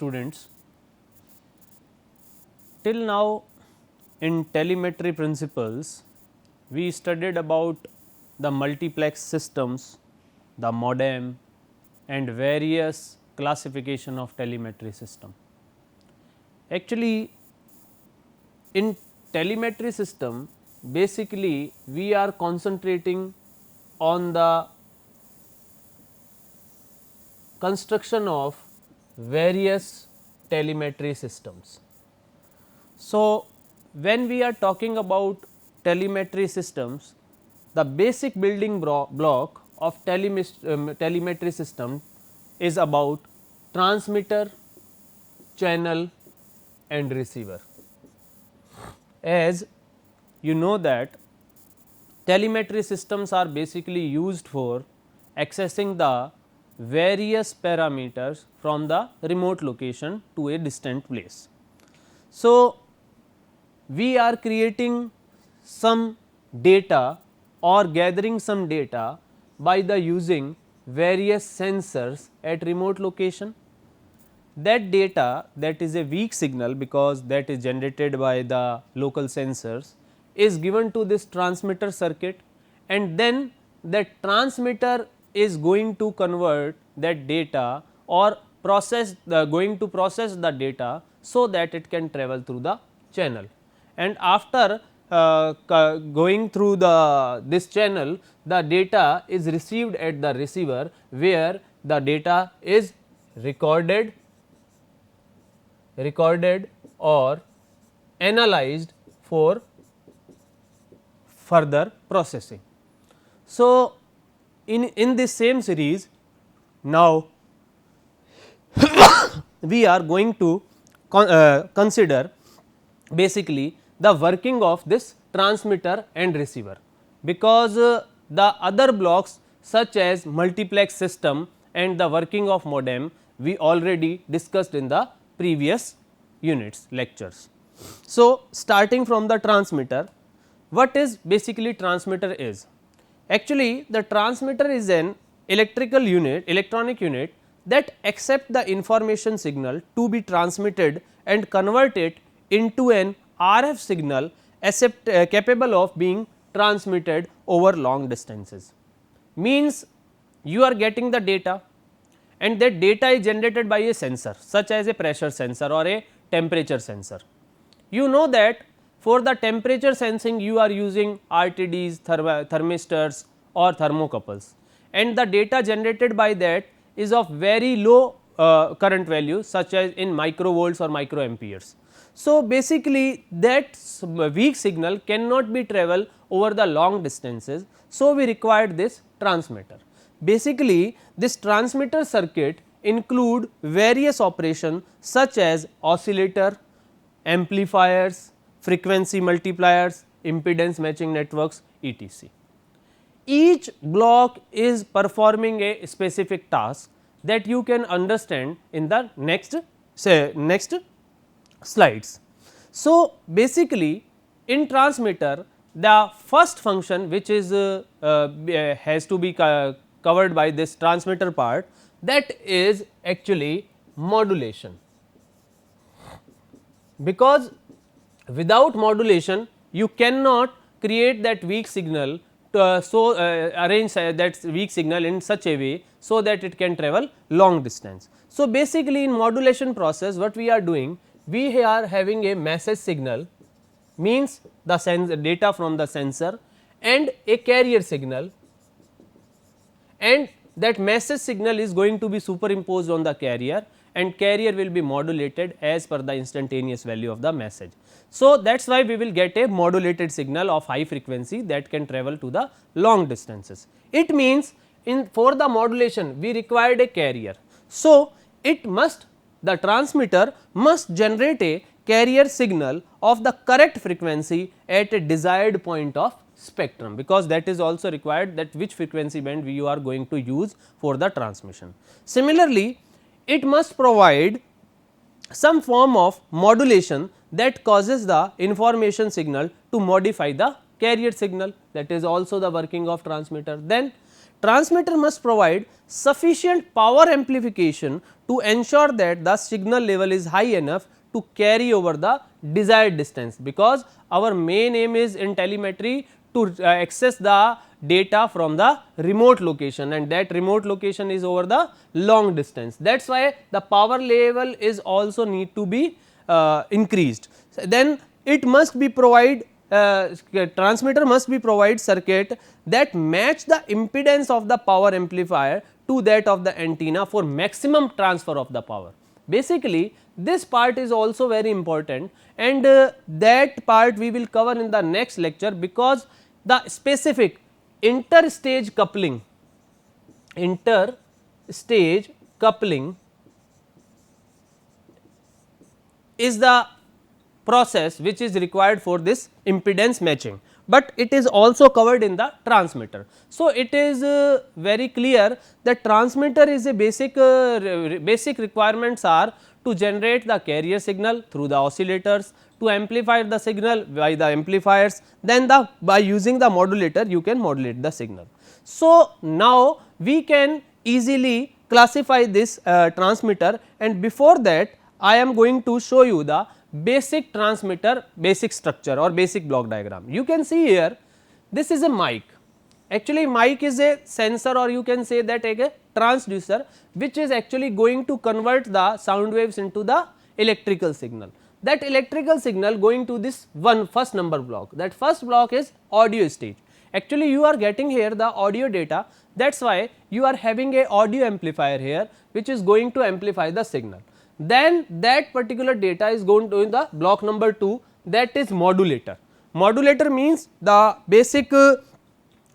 students. Till now in telemetry principles, we studied about the multiplex systems, the modem and various classification of telemetry system. Actually, in telemetry system, basically we are concentrating on the construction of various telemetry systems. So, when we are talking about telemetry systems, the basic building block of telemetry system is about transmitter, channel and receiver. As you know that telemetry systems are basically used for accessing the various parameters from the remote location to a distant place. So, we are creating some data or gathering some data by the using various sensors at remote location. That data, that is a weak signal because that is generated by the local sensors, is given to this transmitter circuit, and then that transmitter is going to convert that data or going to process the data so that it can travel through the channel. And after going through this channel, the data is received at the receiver, where the data is recorded or analyzed for further processing. So, in this same series, now we are going to consider basically the working of this transmitter and receiver, because the other blocks such as multiplex system and the working of modem we already discussed in the previous units lectures. So, starting from the transmitter, what is basically transmitter is? Actually, the transmitter is an electronic unit that accept the information signal to be transmitted and convert it into an RF signal capable of being transmitted over long distances. Means you are getting the data, and that data is generated by a sensor such as a pressure sensor or a temperature sensor. You know that for the temperature sensing you are using RTDs, thermistors or thermocouples, and the data generated by that is of very low current value such as in microvolts or microamperes. So, basically that weak signal cannot be travel over the long distances. So, we required this transmitter. Basically this transmitter circuit include various operations such as oscillator, amplifiers, frequency multipliers, impedance matching networks, etc. Each block is performing a specific task that you can understand in the next slides. So, basically in transmitter, the first function which is has to be covered by this transmitter part, that is actually modulation, because without modulation you cannot create that weak signal to arrange that weak signal in such a way so that it can travel long distance. So, basically in modulation process what we are doing, we are having a message signal, means the data from the sensor, and a carrier signal, and that message signal is going to be superimposed on the carrier, and carrier will be modulated as per the instantaneous value of the message. So, that is why we will get a modulated signal of high frequency that can travel to the long distances. It means for the modulation we required a carrier. So, the transmitter must generate a carrier signal of the correct frequency at a desired point of spectrum, because that is also required, that which frequency band you are going to use for the transmission. Similarly, it must provide some form of modulation that causes the information signal to modify the carrier signal, that is also the working of transmitter. Then transmitter must provide sufficient power amplification to ensure that the signal level is high enough to carry over the desired distance, because our main aim is in telemetry to access the data from the remote location, and that remote location is over the long distance. That is why the power level is also need to be increased. Then it must be provide transmitter must be provide circuit that match the impedance of the power amplifier to that of the antenna for maximum transfer of the power. Basically, this part is also very important, and that part we will cover in the next lecture, because the specific interstage coupling is the process which is required for this impedance matching, but it is also covered in the transmitter. So, it is very clear that transmitter is a basic requirements are to generate the carrier signal through the oscillators, to amplify the signal by the amplifiers, then by using the modulator you can modulate the signal. So, now we can easily classify this transmitter, and before that I am going to show you the basic transmitter basic structure or basic block diagram. You can see here, this is a mic. Actually mic is a sensor, or you can say that a transducer, which is actually going to convert the sound waves into the electrical signal. That electrical signal going to this first number block, that first block is audio stage. Actually you are getting here the audio data, that is why you are having a audio amplifier here which is going to amplify the signal. Then that particular data is going to the block number 2, that is modulator. Modulator means the basic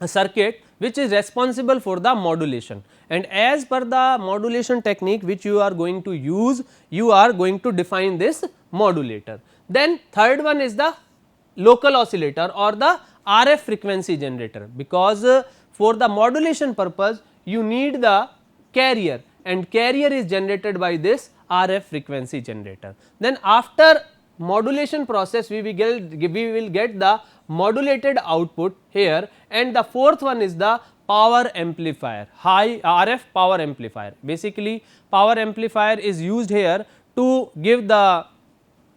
circuit which is responsible for the modulation, and as per the modulation technique which you are going to use, you are going to define this modulator. Then third one is the local oscillator or the RF frequency generator, because for the modulation purpose you need the carrier, and carrier is generated by this RF frequency generator. Then after modulation process we will get the modulated output here, and the fourth one is the power amplifier, high RF power amplifier. Basically power amplifier is used here to give the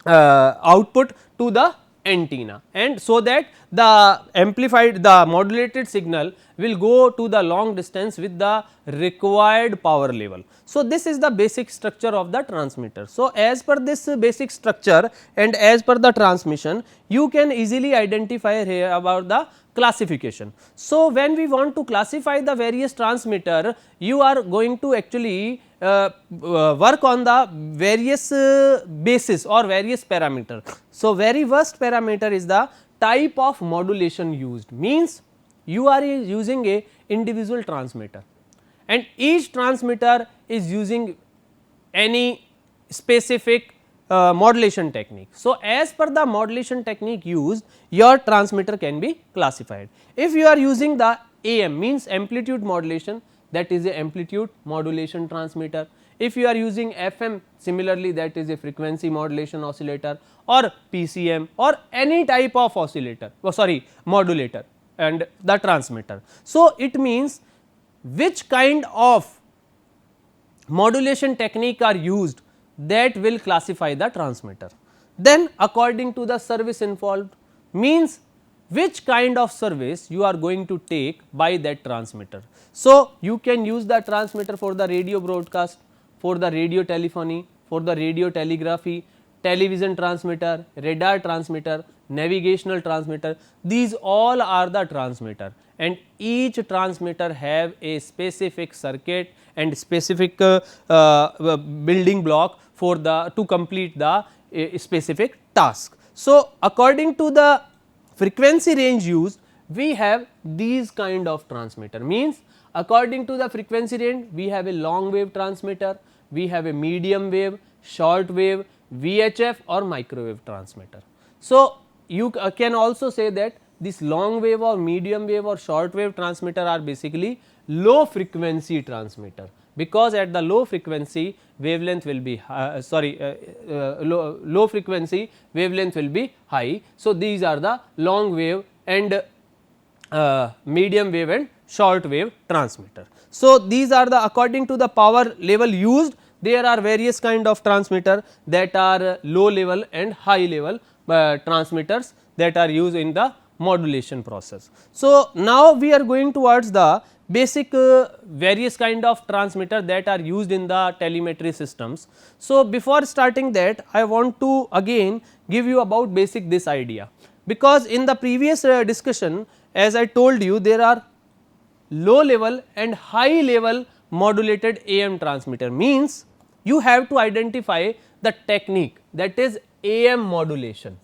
output to the antenna, and so that the modulated signal will go to the long distance with the required power level. So, this is the basic structure of the transmitter. So, as per this basic structure and as per the transmission, you can easily identify here about the classification. So, when we want to classify the various transmitter, you are going to actually work on the various basis or various parameter. So, very first parameter is the type of modulation used, means you are using a individual transmitter, and each transmitter is using any specific modulation technique. So, as per the modulation technique used, your transmitter can be classified. If you are using the AM, means amplitude modulation, that is a amplitude modulation transmitter. If you are using FM, similarly that is a frequency modulation oscillator, or PCM or any type of oscillator, modulator and the transmitter. So, it means which kind of modulation technique are used, that will classify the transmitter. Then according to the service involved, means which kind of service you are going to take by that transmitter. So, you can use the transmitter for the radio broadcast, for the radio telephony, for the radio telegraphy, television transmitter, radar transmitter, navigational transmitter, these all are the transmitter, and each transmitter have a specific circuit and specific building block for the to complete the specific task. So, according to the frequency range used, we have these kind of transmitter, means according to the frequency range we have a long wave transmitter, we have a medium wave, short wave, VHF or microwave transmitter. So, you can also say that this long wave or medium wave or short wave transmitter are basically low frequency transmitter, because at the low frequency wavelength will be low frequency wavelength will be high. So, these are the long wave and medium wave and short wave transmitter. So, these are the according to the power level used, there are various kind of transmitter that are low level and high level transmitters that are used in the modulation process. So, now we are going towards the basic various kind of transmitter that are used in the telemetry systems. So, before starting that, I want to again give you about basic this idea, because in the previous discussion, as I told you, there are low level and high level modulated AM transmitter, means you have to identify the technique, that is AM modulation.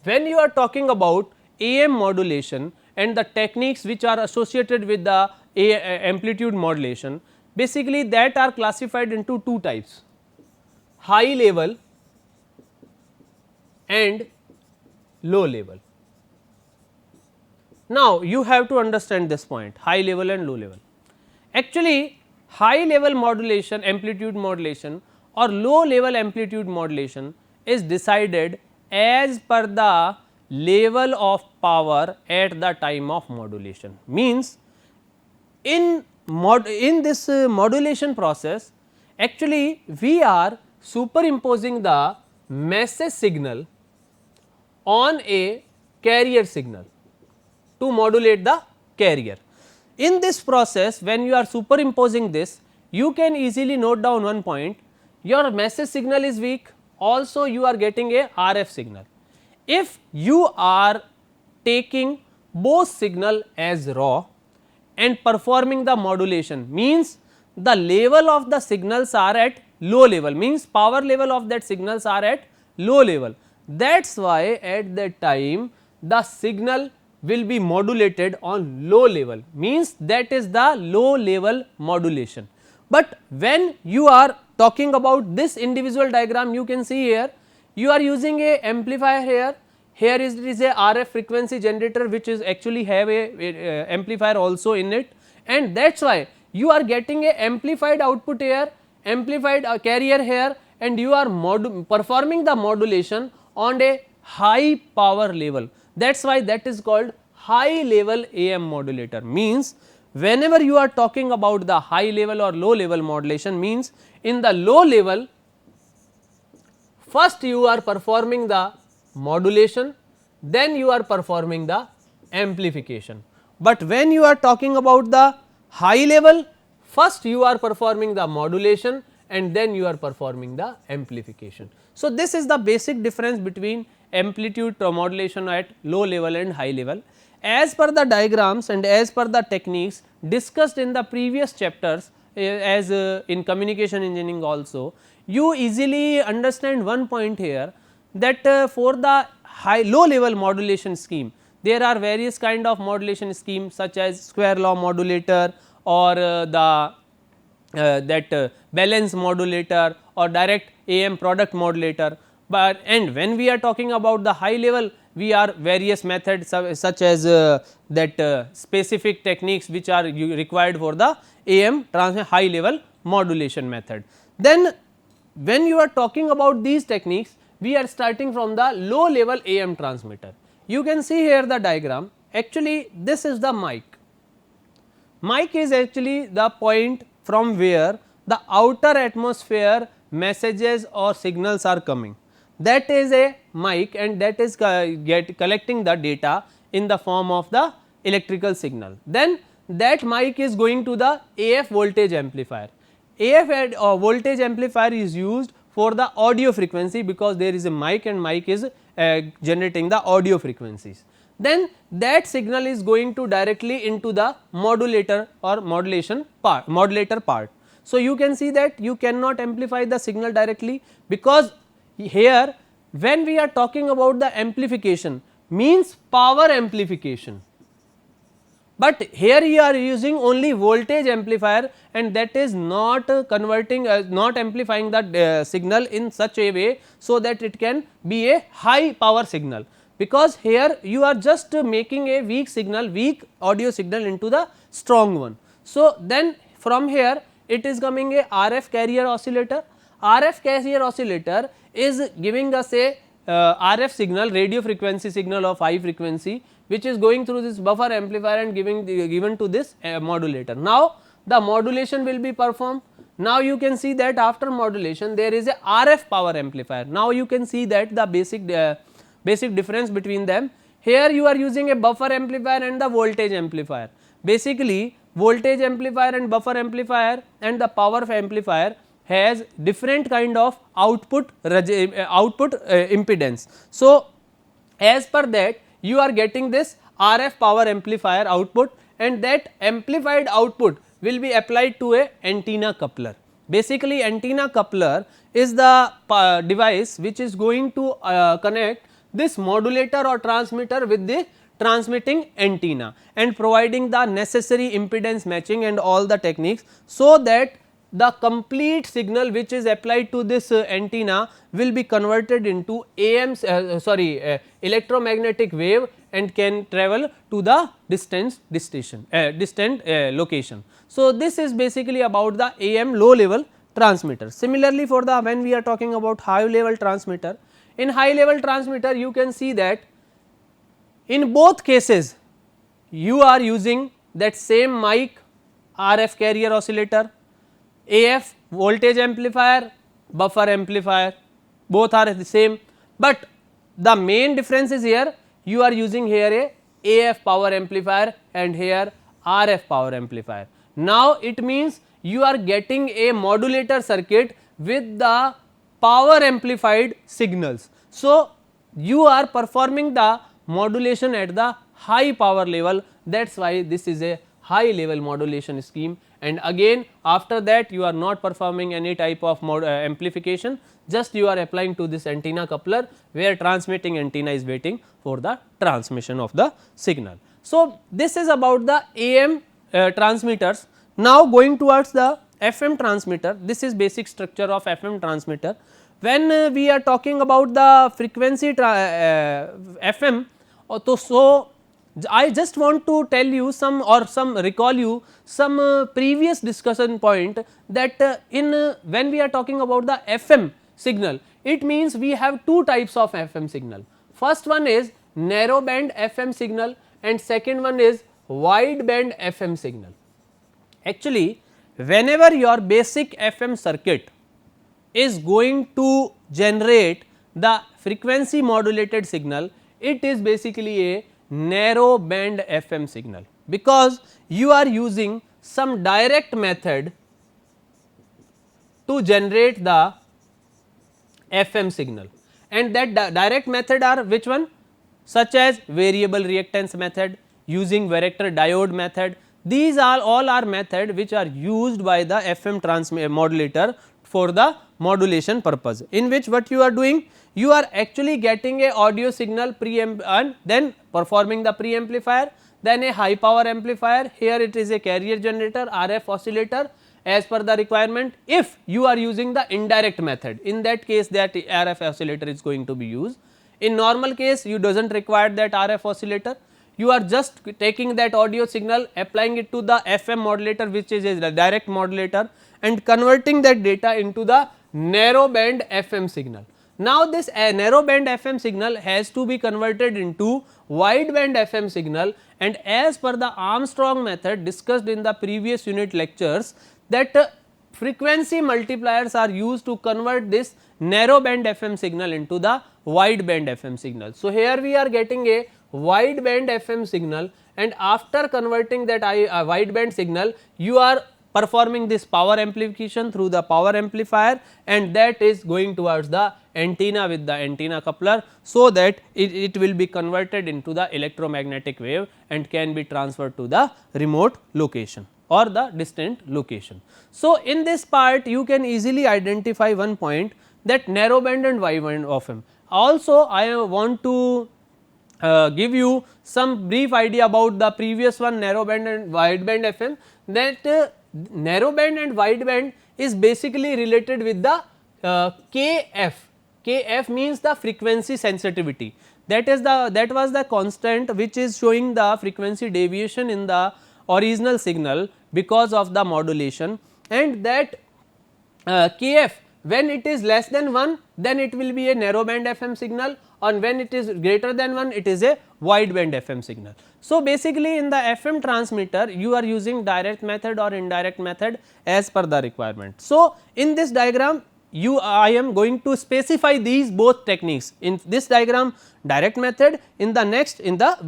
When you are talking about AM modulation and the techniques which are associated with the amplitude modulation, basically that are classified into two types, high level and low level. Now, you have to understand this point, high level and low level. Actually, high level modulation, amplitude modulation or low level amplitude modulation is decided as per the level of power at the time of modulation. Means in this modulation process, actually we are superimposing the message signal on a carrier signal to modulate the carrier. In this process, when you are superimposing this, you can easily note down one point, your message signal is weak, also you are getting a RF signal. If you are taking both signal as raw and performing the modulation, means the level of the signals are at low level, means power level of that signals are at low level. That is why at that time the signal will be modulated on low level, means that is the low level modulation. But when you are talking about this individual diagram, you can see here you are using a amplifier here, here is a RF frequency generator which is actually have a amplifier also in it, and that is why you are getting a amplified output here, amplified carrier here, and you are performing the modulation on a high power level. That is why that is called high level AM modulator. Means whenever you are talking about the high level or low level modulation, means in the low level first you are performing the modulation, then you are performing the amplification. But when you are talking about the high level, first you are performing the modulation and then you are performing the amplification. So, this is the basic difference between amplitude modulation at low level and high level. As per the diagrams and as per the techniques discussed in the previous chapters, as in communication engineering also, you easily understand one point here, that for the low level modulation scheme, there are various kind of modulation schemes such as square law modulator or balance modulator or direct AM product modulator. But and when we are talking about the high level, we are various methods such as specific techniques which are required for the AM high level modulation method. Then when you are talking about these techniques, we are starting from the low level AM transmitter. You can see here the diagram, actually this is the mic. Mic is actually the point from where the outer atmosphere messages or signals are coming. That is a mic and that is collecting the data in the form of the electrical signal. Then that mic is going to the AF voltage amplifier. AF voltage amplifier is used for the audio frequency, because there is a mic and mic is generating the audio frequencies. Then that signal is going to directly into the modulator or modulator part. So, you can see that you cannot amplify the signal directly, because here when we are talking about the amplification, means power amplification, but here you are using only voltage amplifier and that is not converting not amplifying the signal in such a way, so that it can be a high power signal, because here you are just making a weak signal, weak audio signal into the strong one. So, then from here it is coming a RF carrier oscillator. RF carrier oscillator is giving us a RF signal, radio frequency signal of high frequency, which is going through this buffer amplifier and given to this modulator. Now, the modulation will be performed. Now, you can see that after modulation there is a RF power amplifier. Now, you can see that the basic difference between them. Here you are using a buffer amplifier and the voltage amplifier. Basically, voltage amplifier and buffer amplifier and the power amplifier has different kind of output impedance. So, as per that you are getting this RF power amplifier output, and that amplified output will be applied to a antenna coupler. Basically, antenna coupler is the device which is going to connect this modulator or transmitter with the transmitting antenna and providing the necessary impedance matching and all the techniques, so that the complete signal which is applied to this antenna will be converted into electromagnetic wave and can travel to the distant location. So, this is basically about the AM low level transmitter. Similarly, for the when we are talking about high level transmitter, in high level transmitter you can see that in both cases you are using that same mic, RF carrier oscillator, AF voltage amplifier, buffer amplifier, both are the same, but the main difference is here you are using here a AF power amplifier and here RF power amplifier. Now, it means you are getting a modulator circuit with the power amplified signals. So, you are performing the modulation at the high power level, that is why this is a high level modulation scheme, and again after that you are not performing any type of amplification, just you are applying to this antenna coupler where transmitting antenna is waiting for the transmission of the signal. So, this is about the AM transmitters. Now, going towards the FM transmitter, this is basic structure of FM transmitter. When we are talking about the frequency FM, so I just want to tell you some recall you some previous discussion point that when we are talking about the FM signal, it means we have two types of FM signal. First one is narrow band FM signal and second one is wide band FM signal. Actually, whenever your basic FM circuit is going to generate the frequency modulated signal, it is basically a narrow band FM signal, because you are using some direct method to generate the FM signal, and that direct method are which one? Such as variable reactance method, using varactor diode method. These are all are method which are used by the FM modulator for the modulation purpose, in which what you are doing, you are actually getting a audio signal and then performing the pre-amplifier, then a high power amplifier, here it is a carrier generator, RF oscillator as per the requirement. If you are using the indirect method, in that case that RF oscillator is going to be used. In normal case you does not require that RF oscillator, you are just taking that audio signal, applying it to the FM modulator which is a direct modulator and converting that data into the narrow band FM signal. Now, this narrow band FM signal has to be converted into wide band FM signal, and as per the Armstrong method discussed in the previous unit lectures, that frequency multipliers are used to convert this narrow band FM signal into the wide band FM signal. So, here we are getting a wide band FM signal, and after converting that wide band signal, you are performing this power amplification through the power amplifier, and that is going towards the antenna with the antenna coupler, so that it will be converted into the electromagnetic wave and can be transferred to the remote location or the distant location. So, in this part you can easily identify one point, that narrow band and wide band FM. Also, I want to give you some brief idea about the previous one, narrow band and wide band FM, that narrow band and wide band is basically related with the KF. KF means the frequency sensitivity, that was the constant which is showing the frequency deviation in the original signal because of the modulation, and that KF when it is less than 1 then it will be a narrow band FM signal, and when it is greater than 1 it is a wide band FM signal. So, basically in the FM transmitter you are using direct method or indirect method as per the requirement. So, in this diagram I am going to specify these both techniques, in this diagram direct method, in the next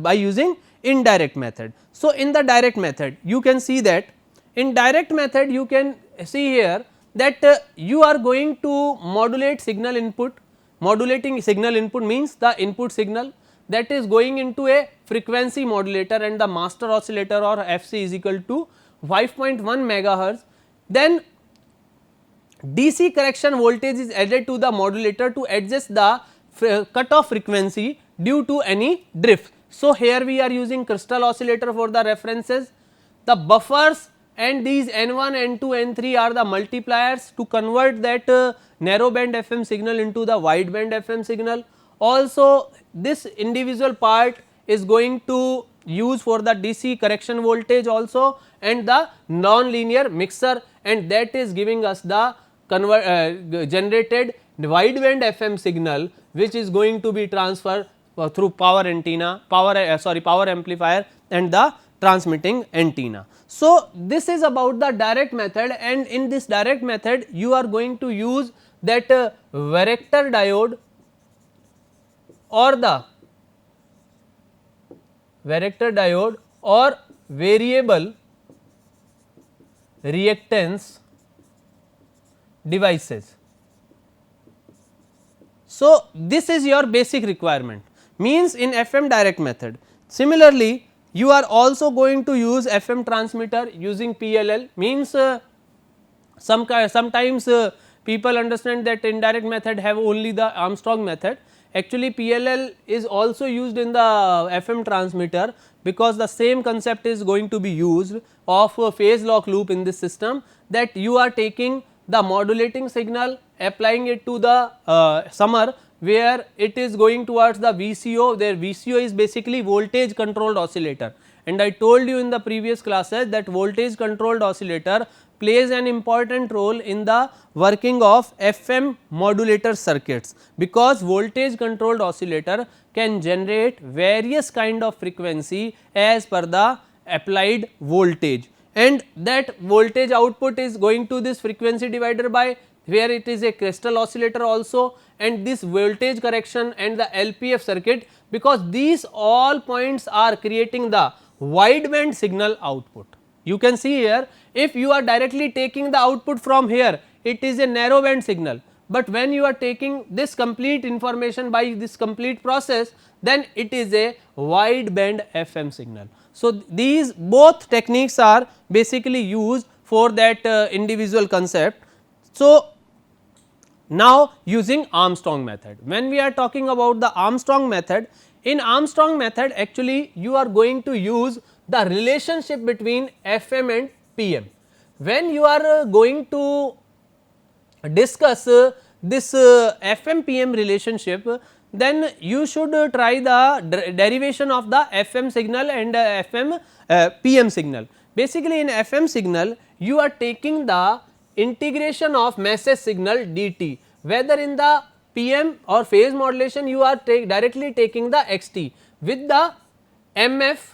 by using indirect method. So, in the direct method you can see that in direct method you can see here that you are going to modulate signal input. Modulating signal input means the input signal that is going into a frequency modulator, and the master oscillator or FC is equal to 5.1 megahertz. Then DC correction voltage is added to the modulator to adjust the cutoff frequency due to any drift. So, here we are using crystal oscillator for the references. The buffers and these N1, N2, N3 are the multipliers to convert that narrow band FM signal into the wide band FM signal. Also, this individual part is going to use for the DC correction voltage also, and the non-linear mixer, and that is giving us the generated wide band FM signal, which is going to be transferred through power antenna, power amplifier and the transmitting antenna. So, this is about the direct method, and in this direct method you are going to use that varactor diode or the varactor diode or variable reactance devices. So, this is your basic requirement, means in FM direct method. Similarly, you are also going to use FM transmitter using PLL, means sometimes people understand that indirect method have only the Armstrong method. Actually, PLL is also used in the FM transmitter, because the same concept is going to be used of a phase lock loop in this system, that you are taking the modulating signal, applying it to the summer where it is going towards the VCO. Their VCO is basically voltage controlled oscillator, and I told you in the previous classes that voltage controlled oscillator plays an important role in the working of FM modulator circuits, because voltage controlled oscillator can generate various kind of frequency as per the applied voltage, and that voltage output is going to this frequency divider by, where it is a crystal oscillator also, and this voltage correction and the LPF circuit, because these all points are creating the wideband signal output. You can see here, if you are directly taking the output from here, it is a narrow band signal, but when you are taking this complete information by this complete process, then it is a wide band FM signal. So, these both techniques are basically used for that individual concept. So, now using Armstrong method, when we are talking about the Armstrong method, in Armstrong method actually you are going to use the relationship between FM and PM. When you are going to discuss this FM PM relationship, then you should try the derivation of the FM signal and FM PM signal. Basically, in FM signal you are taking the integration of message signal dt, whether in the PM or phase modulation you are directly taking the xt with the MF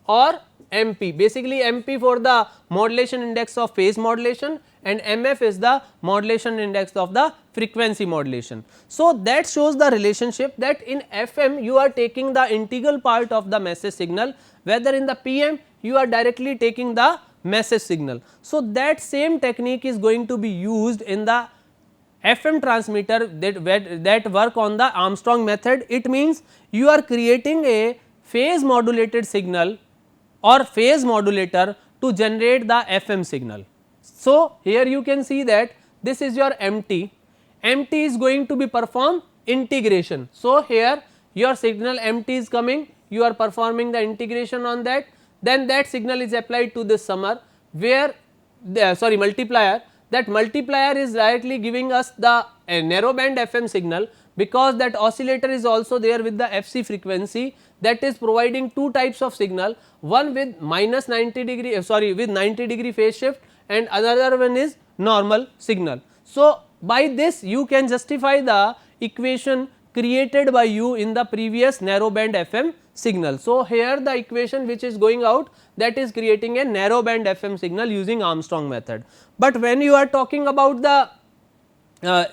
or MP. Basically, MP for the modulation index of phase modulation, and MF is the modulation index of the frequency modulation. So, that shows the relationship that in FM you are taking the integral part of the message signal, whether in the PM you are directly taking the message signal. So, that same technique is going to be used in the FM transmitter that work on the Armstrong method. It means you are creating a phase modulated signal or phase modulator to generate the FM signal. So, here you can see that this is your MT, MT is going to be perform integration. So, here your signal MT is coming, you are performing the integration on that, then that signal is applied to this summer, where the multiplier, that multiplier is directly giving us the narrow band FM signal, because that oscillator is also there with the FC frequency, that is providing two types of signal, one with minus 90 degree with 90 degree phase shift, and another one is normal signal. So, by this you can justify the equation created by you in the previous narrow band FM signal. So, here the equation which is going out, that is creating a narrow band FM signal using Armstrong method. But when you are talking about the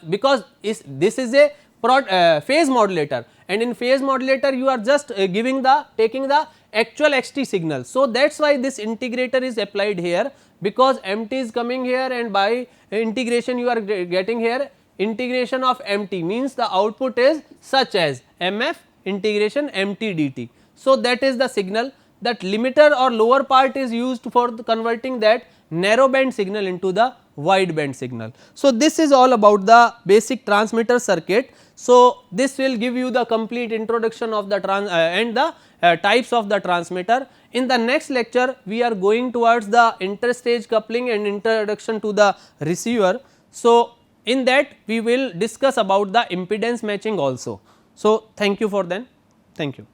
because this is a phase modulator, and in phase modulator you are just taking the actual xt signal. So, that is why this integrator is applied here, because mt is coming here and by integration you are getting here integration of mt, means the output is such as mf integration mt dt. So, that is the signal, that limiter or lower part is used for converting that narrow band signal into the wide band signal. So, this is all about the basic transmitter circuit. So, this will give you the complete introduction of the and the types of the transmitter. In the next lecture, we are going towards the interstage coupling and introduction to the receiver. So, in that we will discuss about the impedance matching also. So, thank you for then. Thank you.